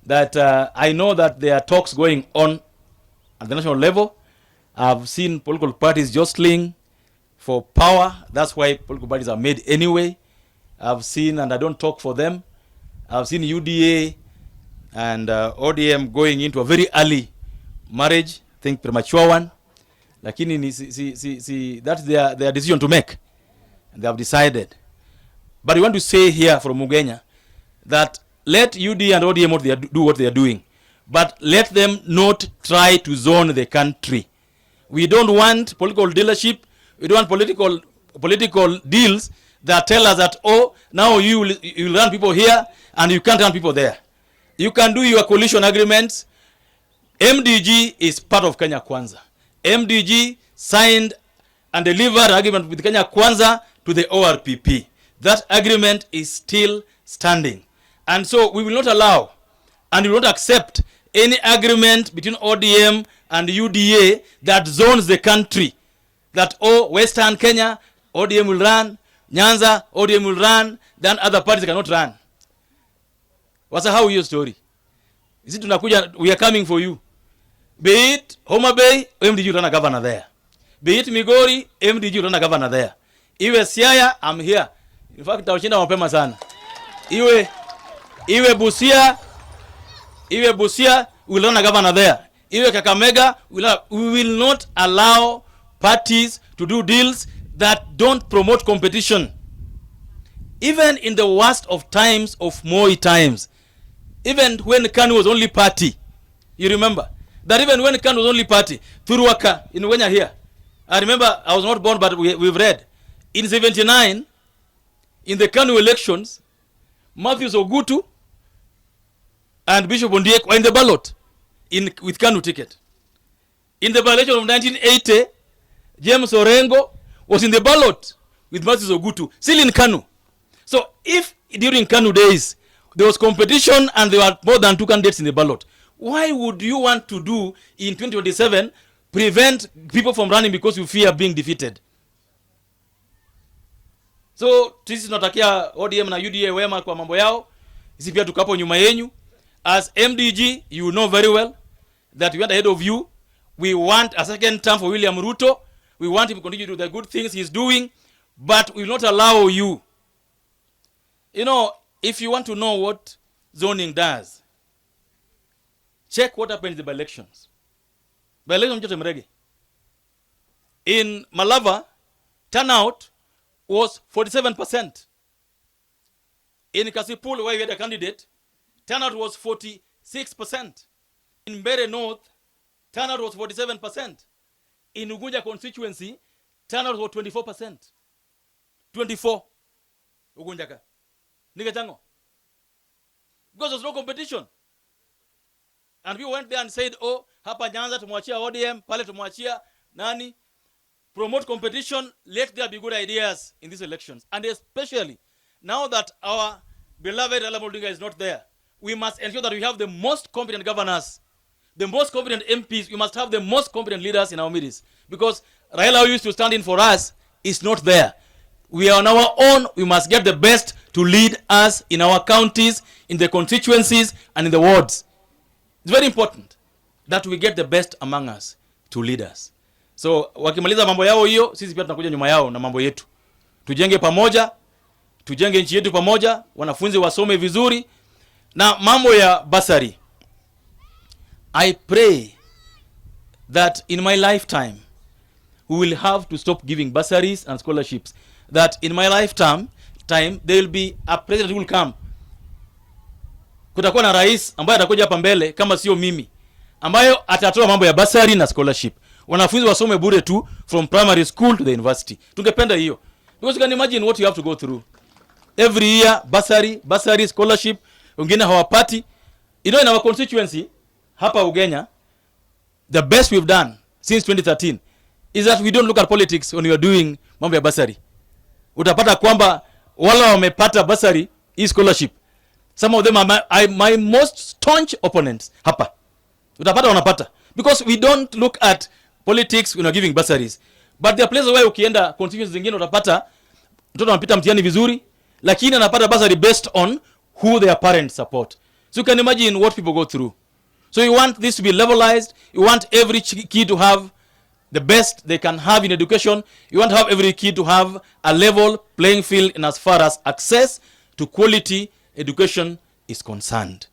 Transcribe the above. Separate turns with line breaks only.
that I know that there are talks going on at the national level. I've seen political parties jostling for power. That's why political parties are made anyway. I've seen, and I don't talk for them, I've seen UDA and ODM going into a very early marriage, I think premature one. Lakini that's their decision to make. And they have decided. But we want to say here from Ugenya that let UDA and ODM do what they are doing. But let them not try to zone the country. We don't want political dealership. We don't want political deals that tell us that, oh, now you will run people here and you can't run people there. You can do your coalition agreements. MDG is part of Kenya Kwanza. MDG signed and delivered agreement with Kenya Kwanza to the ORPP. That agreement is still standing. And so we will not allow and we will not accept any agreement between ODM and UDA that zones the country. That, oh, Western Kenya, ODM will run, Nyanza, ODM will run, then other parties cannot run. What's how your story? Is it tunakuja, we are coming for you. Be it Homa Bay, MDG run a governor there. Be it Migori, MDG run a governor there. Iwe Siaya, I'm here. In fact, tawashinda mapema sana. Iwe Busia, we'll run a governor there. Iwe Kakamega, we will not allow parties to do deals that don't promote competition. Even in the worst of times of Moi times, even when KANU was only party, you remember that even when KANU was only party, Thuruaka in Ugenya here, I remember I was not born, but we've read in 79 in the KANU elections, Matthews Ogutu and Bishop Ondiek were in the ballot with KANU ticket. In the by-election of 1980, James Orengo was in the ballot with Matthews Ogutu, still in KANU. So if during KANU days there was competition and there were more than 2 candidates in the ballot, why would you want to do in 2027 prevent people from running because you fear being defeated? So sisi tunatakia ODM na UDA wema kwa mambo yao. Sisi pia tukapo nyuma yenu. As MDG, you know very well that we are ahead of you. We want a second term for William Ruto. We want him to continue to do the good things he's doing, but we will not allow you. You know, if you want to know what zoning does, check what happened in the by-elections. By-election in Malava, turnout was 47%. In Kasipul, where we had a candidate, turnout was 46%. In Mbeere North, turnout was 47%. In Ugenya constituency, turnout was 24%. 24. Ugunjaka. Because there's no competition. And we went there and said, oh, hapa Nyanza tumwachia ODM, pale tumwachia nani. Promote competition, let there be good ideas in these elections. And especially, now that our beloved Raila Odinga is not there, we must ensure that we have the most competent governors, the most competent MPs. We must have the most competent leaders in our midst. Because Raila, who used to stand in for us, is not there. We are on our own. We must get the best to lead us in our counties, in the constituencies, and in the wards. It's very important that we get the best among us to lead us. So, wakimaliza mambo yao hiyo, sisi pia tunakuja nyuma yao na mambo yetu. Tujenge pamoja, tujenge nchi yetu pamoja, wanafunzi wasome vizuri. Na mambo ya basari, I pray that in my lifetime, we will have to stop giving bursaries and scholarships. That in my lifetime, there will be a president who will come. Kutakuwa na rais ambaye atakuja hapa mbele kama sio mimi, ambayo atatoa mambo ya bursary na scholarship. Wanafunzi wasome bure tu from primary school to the university. Tungependa hiyo. Because you can imagine what you have to go through. Every year, bursary, scholarship, wengine hawapati. You know, in our constituency, hapa Ugenya, the best we've done since 2013 is that we don't look at politics when we are doing mambo ya bursary. Utapata kwamba wala wamepata bursary is scholarship. Some of them are my most staunch opponents hapa. Utapata wanapata. Because we don't look at politics when we're giving bursaries. But there are places where ukienda constituencies zingine utapata mtoto anapita mtihani vizuri, lakini anapata bursary based on who their parents support. So you can imagine what people go through. So you want this to be levelized. You want every kid to have the best they can have in education. You want to have every kid to have a level playing field in as far as access to quality education is concerned.